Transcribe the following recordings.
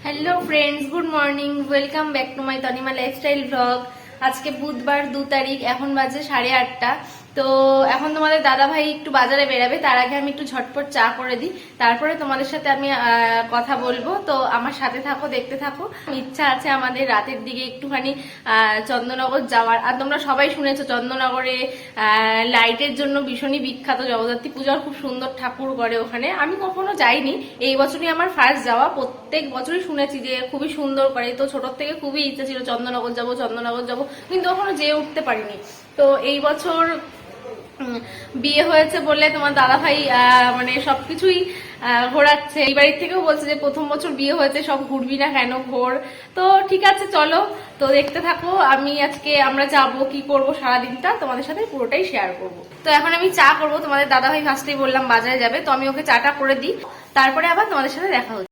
Hello friends, good morning, welcome back to my Tanima lifestyle blog. আজকে বুধবার 2 তারিখ, এখন বাজে 8:30। তো এখন তোমাদের দাদা ভাই একটু বাজারে বেরাবে, তার আগে আমি একটু ঝটপট চা করে দিই, তারপরে তোমাদের সাথে আমি কথা বলবো। তো আমার সাথে থাকো, দেখতে থাকো। ইচ্ছা আছে আমাদের রাতের দিকে একটুখানি চন্দননগর যাওয়ার। আর তোমরা সবাই শুনেছো চন্দননগরে লাইটের জন্য ভীষণই বিখ্যাত, জগদ্ধাত্রী পূজার খুব সুন্দর ঠাকুর করে ওখানে। আমি কখনো যাইনি, এই বছরই আমার ফার্স্ট যাওয়া। প্রত্যেক বছরই শুনেছি যে খুবই সুন্দর করে, তো ছোটোর থেকে খুবই ইচ্ছা ছিল চন্দননগর যাবো চন্দননগর যাবো, কিন্তু কখনো যেয়ে উঠতে পারিনি। তো এই বছর বিয়ে হয়েছে বলে তোমার দাদা ভাই মানে সবকিছুই ঘোরাচ্ছে। এই বাড়ির থেকেও বলছে যে প্রথম বছর বিয়ে হয়েছে, সব ঘুরবি না কেন, ঘোর। তো ঠিক আছে, চলো। তো দেখতে থাকো, আমরা যাবো, কি করবো সারাদিনটা তোমাদের সাথে পুরোটাই শেয়ার করবো। তো এখন আমি চা করবো। তোমাদের দাদা ভাই ফার্স্টেই বললাম বাজারে যাবে, তো আমি ওকে চাটা করে দিই, তারপরে আবার তোমাদের সাথে দেখা হচ্ছে।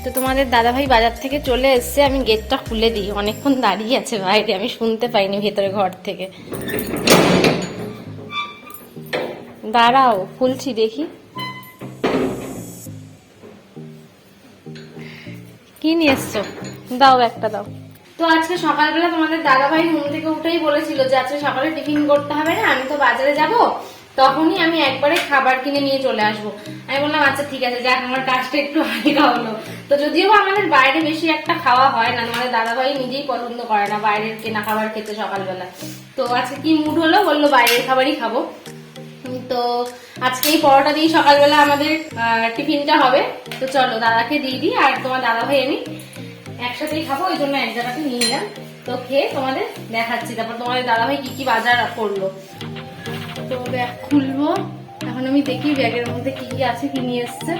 তো তোমাদের দাদাভাই বাজার থেকে চলে এসছে, আমি গেটটা খুলে দিই। অনেকক্ষণ দাঁড়িয়ে আছে বাইরে, আমি শুনতে পাইনি ভেতরে ঘর থেকে। দাঁড়াও, খুলছি, দেখি কি নিয়ে এসছো। দাও, একটা দাও। তো আজকে সকালবেলা তোমাদের দাদাভাই ঘুম থেকে উঠেই বলেছিল যে আজকে সকালে টিফিন করতে হবে না, আমি তো বাজারে যাব, তখনই আমি একবারে খাবার কিনে নিয়ে চলে আসবো। আমি বললাম আচ্ছা ঠিক আছে, যাক আমার কাজটা একটু হালকা হলো। তো যদিও আমাদের বাইরে বেশি একটা খাওয়া হয় না, আমাদের দাদাভাই নিজেই পছন্দ করে না বাইরের কেনা খাবার খেতে সকালবেলা। তো আজকে কি মুড হলো, বললো বাইরের খাবারই খাবো। তো আজকে এই পরোটা দিয়ে সকালবেলা আমাদের টিফিনটা হবে। তো চলো দাদাকে দিয়ে দিই, আর তোমার দাদাভাই আমি একসাথেই খাবো, ওই জন্য এক জায়গাতে নিয়ে এলাম। তো খেয়ে তোমাদের দেখাচ্ছি, তারপর তোমাদের দাদাভাই কি কি বাজার করলো। তো ব্যাগ খুলবো, এখন আমি দেখি ব্যাগের মধ্যে কি কি আছে, কি নিয়ে এসছে।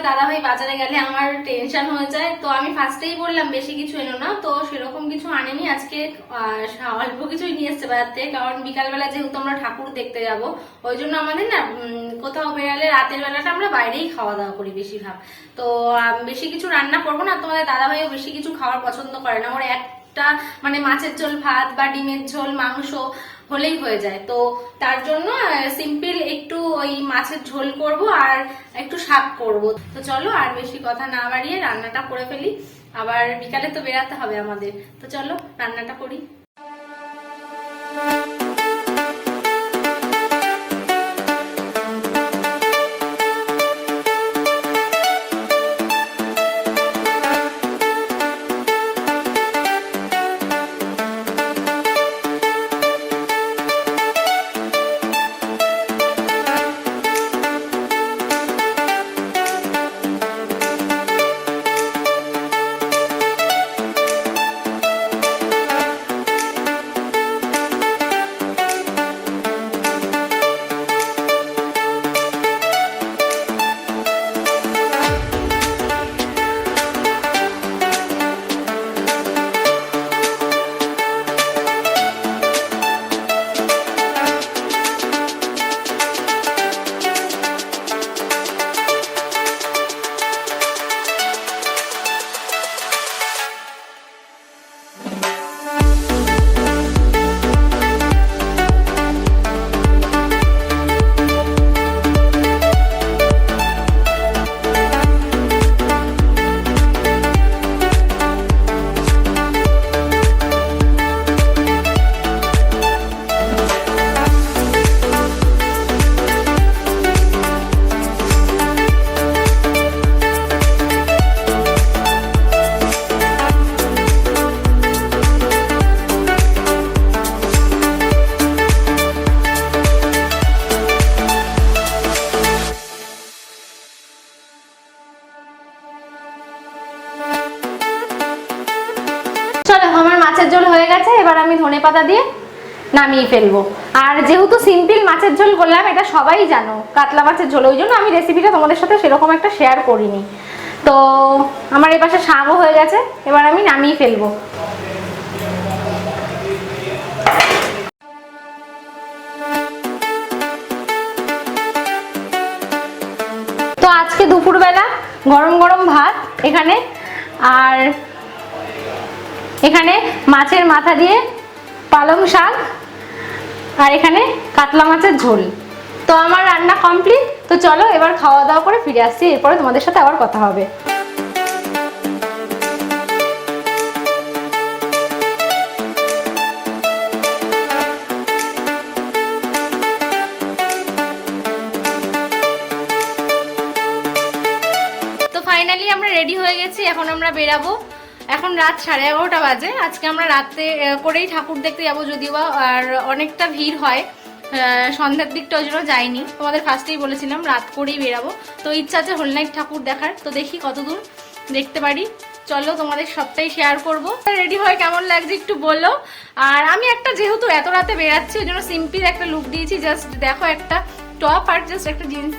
দাদাভাই বাজারে গেলে আমার টেনশন হয়ে যায়, তো আমি ফার্স্টেই বললাম বেশি কিছু এলো না, তো সেরকম কিছু আনেনি। আজকে অল্প কিছুই নিয়ে এসছে বাজার থেকে, কারণ বিকালবেলা যেহেতু আমরা ঠাকুর দেখতে যাব, ওই জন্য আমাদের না কোথাও বেরালে রাতের বেলাটা আমরা বাইরেই খাওয়া দাওয়া করি বেশিরভাগ। তো বেশি কিছু রান্না করবো না। তোমাদের দাদাভাইও বেশি কিছু খাওয়ার পছন্দ করে না, ওর একটা মানে মাছের ঝোল ভাত বা ডিমের ঝোল মাংস হলেই হয়ে যায়। তো তার জন্য সিম্পল একটু ওই মাছের ঝোল করব আর একটু শাক করব। তো চলো আর বেশি কথা না বাড়িয়ে রান্নাটা করে ফেলি। আবার বিকালে তো বেরাতে হবে আমাদের। তো চলো রান্নাটা করি। চলো আমার মাছের ঝোল হয়ে গেছে, এবার আমি ধনেপাতা দিয়ে নামিয়ে ফেলবো। আর যেহেতু সিম্পল মাছের ঝোল করলাম, এটা সবাই জানো কাতলা মাছের ঝোল, ওই জন্য আমি রেসিপিটা তোমাদের সাথে সেরকম একটা শেয়ার করিনি। তো আমার এই পাশে শাকও হয়ে গেছে, এবার আমি নামিয়ে ফেলবো। তো আজকে দুপুরবেলা গরম গরম ভাত এখানে, আর এখানে মাছের মাথা দিয়ে পালং শাক, আর এখানে কাতলা মাছের ঝোল। তো আমার রান্না কমপ্লিট। তো চলো এবার খাওয়া দাওয়া করে ফিরে আসছি, এরপরে তোমাদের সাথে আবার কথা হবে। তো ফাইনালি আমরা রেডি হয়ে গেছি, এখন আমরা বেরাবো। এখন রাত 11:30 বাজে। আজকে আমরা রাতে করেই ঠাকুর দেখতে যাবো, যদিও আর অনেকটা ভিড় হয় সন্ধ্যার দিকটা, ওই জন্য যাইনি। তোমাদের ফার্স্টেই বলেছিলাম রাত করেই বেরাবো। তো ইচ্ছা আছে হোল নাইট ঠাকুর দেখার, তো দেখি কতদূর দেখতে পারি। চলো তোমাদের সবটাই শেয়ার করবো। রেডি হয়ে কেমন লাগছে একটু বলো। আর আমি একটা যেহেতু এত রাতে বেরাচ্ছি, ওই জন্য সিম্পল একটা লুক দিয়েছি। জাস্ট দেখো একটা টপ আর জাস্ট একটা জিন্স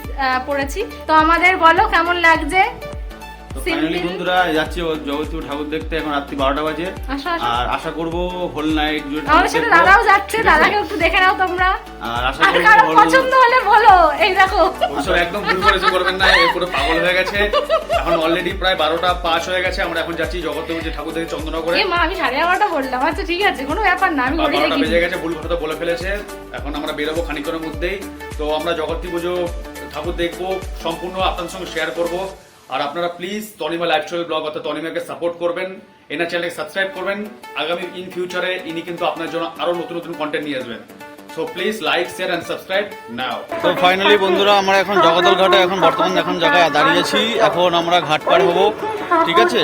পরেছি। তো আমাদের বলো কেমন লাগছে। ফাইনালি বন্ধুরা যাচ্ছি জগৎপুর ঠাকুর দেখতে, এখন রাত্রি 12টা বাজে। আর আশা করব হোল নাইট জুড়ে আমাদের সাথে দাদাও যাচ্ছে, দাদাকে একটু দেখে নাও তোমরা। আর আশা করি পছন্দ হলে বলো। এই দেখো ওসব একদম ভুল করেছে, করবেন না, এ পুরো পাগল হয়ে গেছে। এখন অলরেডি প্রায় 12টা 5 হয়ে গেছে। আমরা এখন যাচ্ছি জগৎপুর যে ঠাকুর দেখতে চন্দননগরে। এ মা আমি 11:30 বললাম। আচ্ছা ঠিক আছে, কোনো ব্যাপার না, আমি ঘড়ি দেখি। 12টা বেজে গেছে, ভুল কথা বলে ফেলেছে। এখন আমরা বেরোবো খানিকক্ষণের মধ্যেই। তো আমরা জগৎপুর পুজো ঠাকুর দেখবো, সম্পূর্ণ আপনাদের সঙ্গে শেয়ার করব। আর আপনারা প্লিজ তনিমা লাইফস্টাইল ব্লগ অর্থাৎ তনিমাকে সাপোর্ট করবেন, এনার চ্যানেলকে সাবস্ক্রাইব করবেন। আগামী ইন ফিউচারে ইনি কিন্তু আপনার জন্য আরো নতুন নতুন কন্টেন্ট নিয়ে আসবেন। So please like share and subscribe now. তো ফাইনালি বন্ধুরা আমরা এখন জগদ্দল ঘাটে এখন বর্তমান এখন জায়গায় দাঁড়িয়েছি। এখন আমরা ঘাট পার হবো, ঠিক আছে,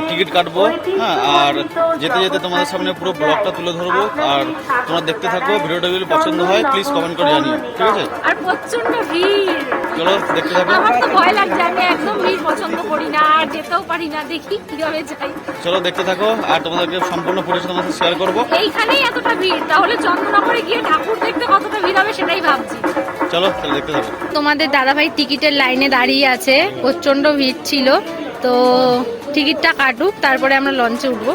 টিকিট কাটবো। হ্যাঁ, আর যেতে যেতে তোমাদের সামনে পুরো ব্লগটা তুলে ধরবো। আর তোমরা দেখতে থাকো, ভিডিওটা যদি পছন্দ হয় প্লিজ কমেন্ট করে জানিও, ঠিক আছে। আর প্রচন্ড ভিড়, চলো দেখতে থাকো। আমার তো ভয় লাগছে, আমি একদম ভিড় পছন্দ করি না, আর যেতেও পারি না, দেখি কিভাবে যাই। চলো দেখতে থাকো, আর তোমাদেরকে সম্পূর্ণ পরিবেশ তোমাদের শেয়ার করবো। এইখানেই এতটা ভিড়, তাহলে চন্দননগরে গিয়ে ঠাকুর দেখতে কতটা ভিড় হবে সেটাই ভাবছি। চলো চলো দেখতে থাকো। তোমাদের দাদাভাই টিকিটের লাইনে দাঁড়িয়ে আছে, প্রচন্ড ভিড় ছিল। তো টিকিটটা কাটুক, তারপরে আমরা লঞ্চে উঠবো।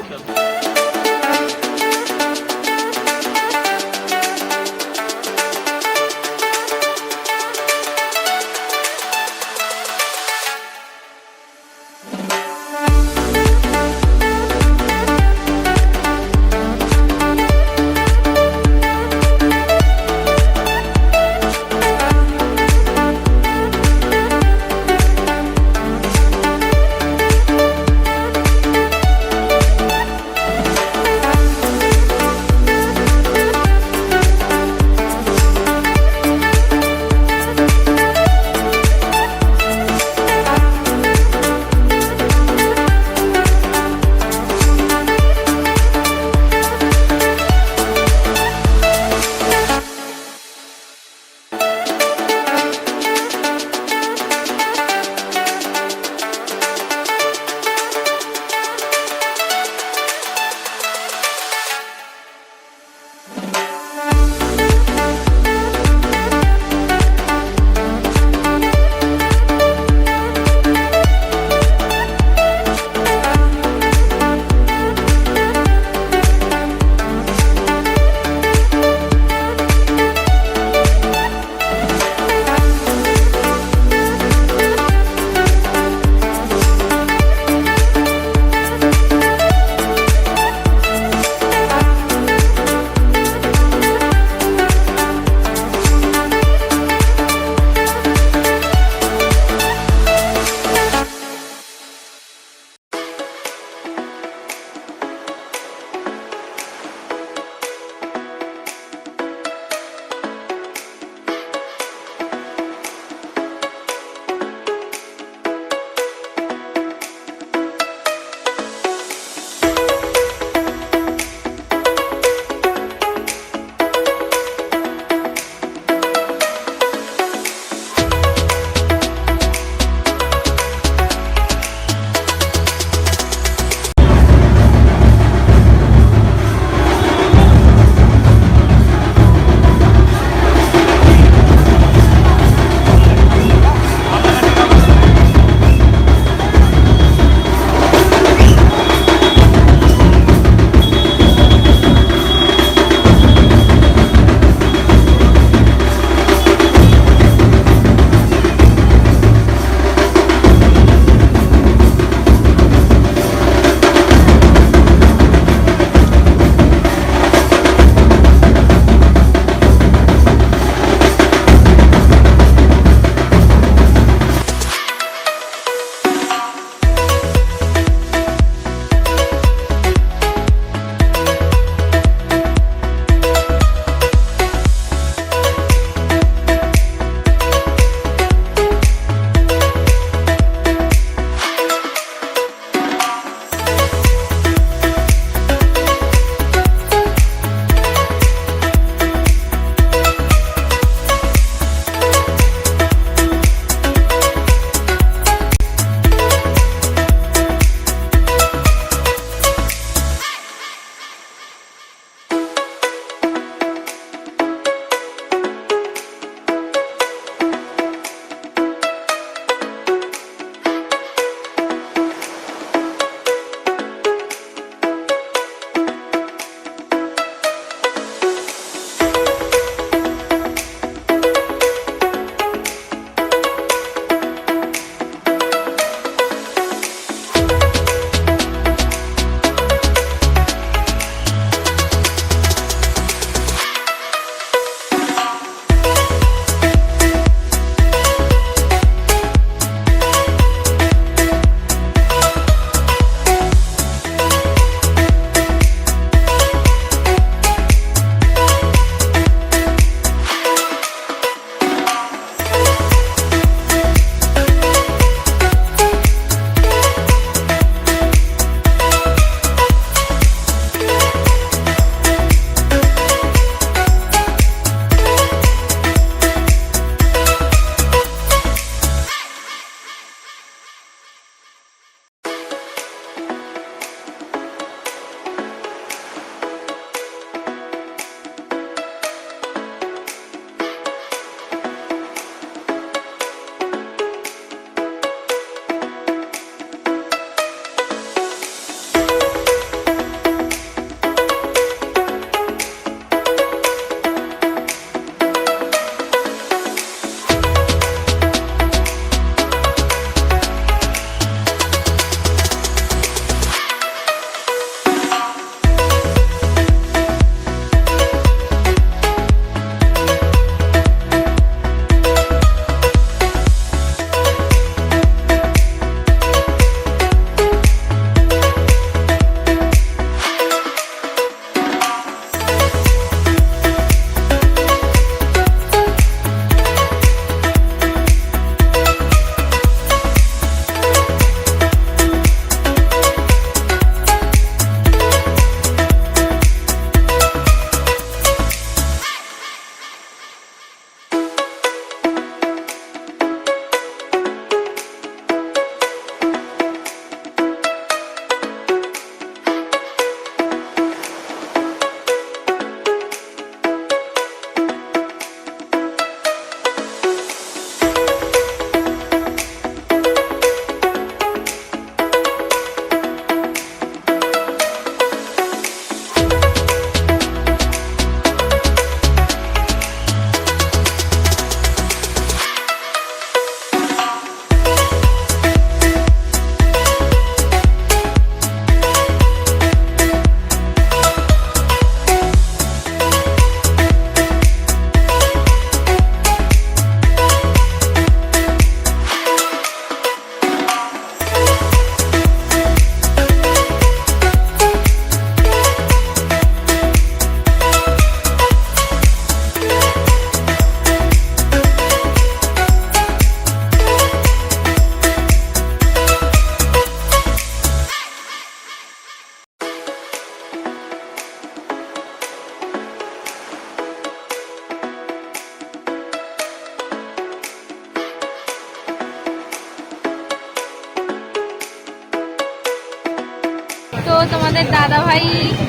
তোমাদের দাদা ভাই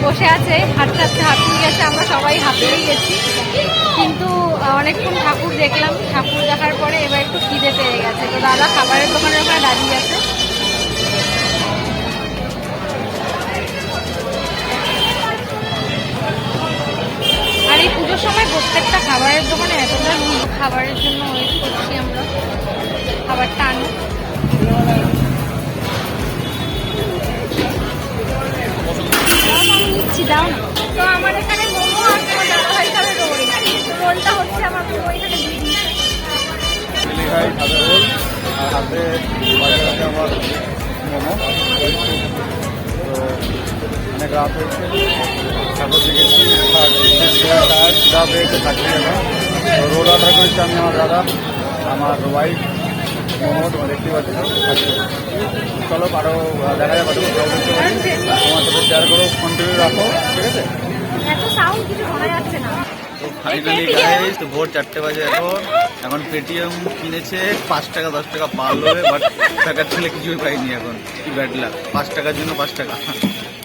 বসে আছে, হাঁটতে হাঁটতে হাঁপিয়ে গেছে, আমরা সবাই হাঁপিয়েই গেছি। কিন্তু অনেকক্ষণ ঠাকুর দেখলাম, ঠাকুর দেখার পরে এবার একটু খিদে পেয়ে গেছে। তো দাদা খাবারের দোকানের ওখানে দাঁড়িয়ে আছে। আর এই পুজোর সময় প্রত্যেকটা খাবারের দোকানে এতটা ভিড়, খাবারের জন্য ওয়েট করছি আমরা, খাবারটা আনি। নিচ্ছি, দাও না। তো আমার এখানে মোমো আর তোমার দাদা ভাই খাবে রোল। রোলটা হচ্ছে আমার ওইখানে দিয়ে দিয়েছে। খাই সাদা রোল আর হাতে বাজার আছে আমার মোমো। তো অনেক রাত হয়েছে, ঠাকুর দেখেছি যাবে একটু থাকবে এখন। তো রোল অর্ডার করেছি আমি, আমার দাদা, আমার ওয়াইফ, মোমো তোমার দেখতে পাচ্ছি। চলো আরও দেখা যাবে, তোমার সাথে শেয়ার করো, কন্টিনিউ রাখো, ঠিক আছে? এত সাউন্ড কিছু শোনা যাচ্ছে না। তো ফাইনালি গাইস, তো ভোর 4টে বাজে এখন পেটিএম কিনেছে 5 টাকা 10 টাকা পারলো, বাট টাকার ছেলে কিছুই পাইনি এখন। কি ব্যাড লাক, 5 টাকার জন্য 5 টাকা।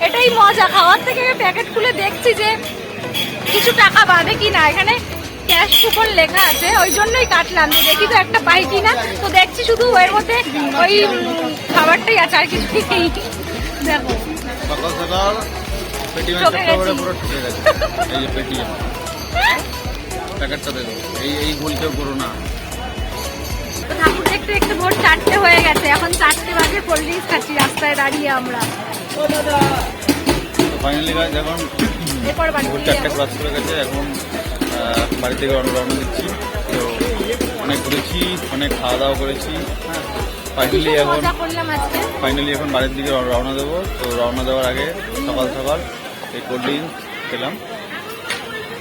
এটাই মজা, খাওয়ার থেকে প্যাকেট খুলে দেখছি যে কিছু টাকা বাদে কিনা। এখানে ক্যাশ কুপন লেখা আছে, ওই জন্যই কাটলাম যে দেখি তো একটা পাই কিনা। তো দেখছি শুধু এর মধ্যে ওই খাবারটাই আছে, আর কিছু নেই। দেখো সকাল সকাল পেটিএম ঠকে গেছি। পুরো ঠকে গেছে। এই যে পেটিএম প্যাকেটটা দেখো, এই ভুল কেউ করো না। তো ঠাকুর দেখতে দেখতে ভোর 4টে হয়ে গেছে, এখন 4টে বাজে কোল্ড ড্রিঙ্কস খাচ্ছি রাস্তায় দাঁড়িয়ে আমরা। ফাইনালি গাইস, এখন এরপর বাড়ি ভোর ফিরে 4টে যাবো। ক্লাস করে গেছে, এখন বাড়ি থেকে রওনা দিচ্ছি। তো অনেক ঘুরেছি, অনেক খাওয়া দাওয়া করেছি, হ্যাঁ। ফাইনালি ভীষণ এখন মজা করলাম আজকে। বাড়ির দিকে রওনা দেবো। তো রওনা দেওয়ার আগে সকাল সকাল এই কোল্ড ড্রিঙ্কস খেলাম,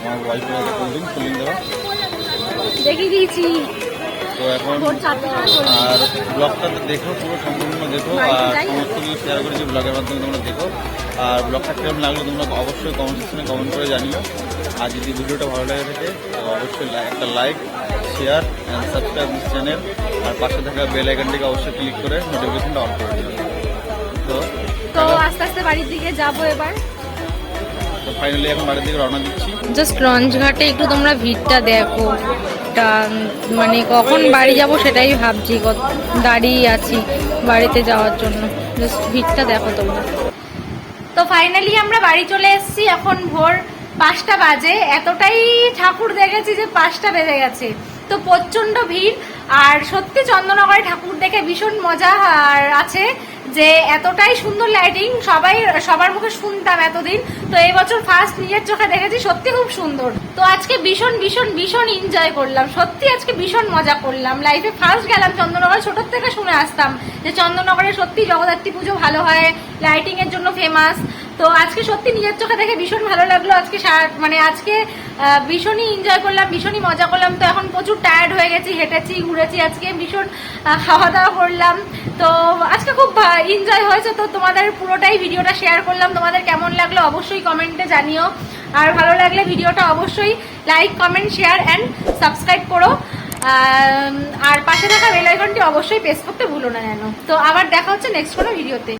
আমার ওয়াইফের কোল্ড ড্রিঙ্ক দেওয়া। দেখিয়ে দিয়েছি তো এখন ভোর 4টে আর ব্লগটা দেখো, পুরো সম্পূর্ণ দেখো, আর সমস্ত কিছু শেয়ার করেছি ব্লগের মাধ্যমে, তোমরা দেখো। আর ব্লগটা কেমন লাগলো তোমরা অবশ্যই কমেন্ট সেকশনে কমেন্ট করে জানিও। আর যদি ভিডিওটা ভালো লাগে থাকে তো অবশ্যই একটা like, share and subscribe this channel. আর পাশে থাকা বেল আইকনটিকে অবশ্যই ক্লিক করে নোটিফিকেশনটা অন করে দিও। তো আস্তে আস্তে বাড়ির দিকে যাবো এবার। তো ফাইনালি এখন বাড়ির দিকে রওনা দিচ্ছি। জাস্ট লঞ্চ ঘাটে একটু তোমরা ভিড়টা দেখো, মানে কখন বাড়ি যাব সেটাই ভাবছি, দাঁড়িয়ে আছি বাড়িতে যাওয়ার জন্য। জাস্ট ভিড়টা দেখো তোমরা। তো ফাইনালি আমরা বাড়ি চলে এসেছি, এখন ভোর 5টা বাজে। এতটাই ঠাকুর দেখেছি যে 5টা বেজে গেছে। তো প্রচন্ড ভিড়, আর সত্যি চন্দননগরে ঠাকুর দেখে ভীষণ মজা আর আছে যে এতটাই সুন্দর লাইটিং, সবার মুখে শুনতাম এতদিন। তো এই বছর ফার্স্ট নিজের চোখে দেখেছি, সত্যি খুব সুন্দর। তো আজকে ভীষণ ভীষণ ভীষণ এনজয় করলাম, সত্যি আজকে ভীষণ মজা করলাম। লাইফে ফার্স্ট গেলাম চন্দননগর, ছোটোর থেকে শুনে আসতাম যে চন্দননগরে সত্যি জগদ্ধাত্রী পুজো ভালো হয়, লাইটিং এর জন্য ফেমাস। তো আজকে সত্যি নিজের চোখে দেখে ভীষণ ভালো লাগলো। আজকে আজকে ভীষণই এনজয় করলাম, ভীষণই মজা করলাম। তো এখন প্রচুর টায়ার্ড হয়ে গেছি, হেঁটেছি, ঘুরেছি, আজকে ভীষণ খাওয়া দাওয়া করলাম। তো আজকে খুব এনজয় হয়েছে। তো তোমাদের পুরোটাই ভিডিওটা শেয়ার করলাম, তোমাদের কেমন লাগলো অবশ্যই কমেন্টে জানিও। আর ভালো লাগলে ভিডিওটা অবশ্যই like, comment, share and subscribe করো। আর পাশে থাকা বেল আইকনটি অবশ্যই প্রেস করতে ভুলো না যেন। তো আবার দেখা হচ্ছে নেক্সট কোনো ভিডিওতে।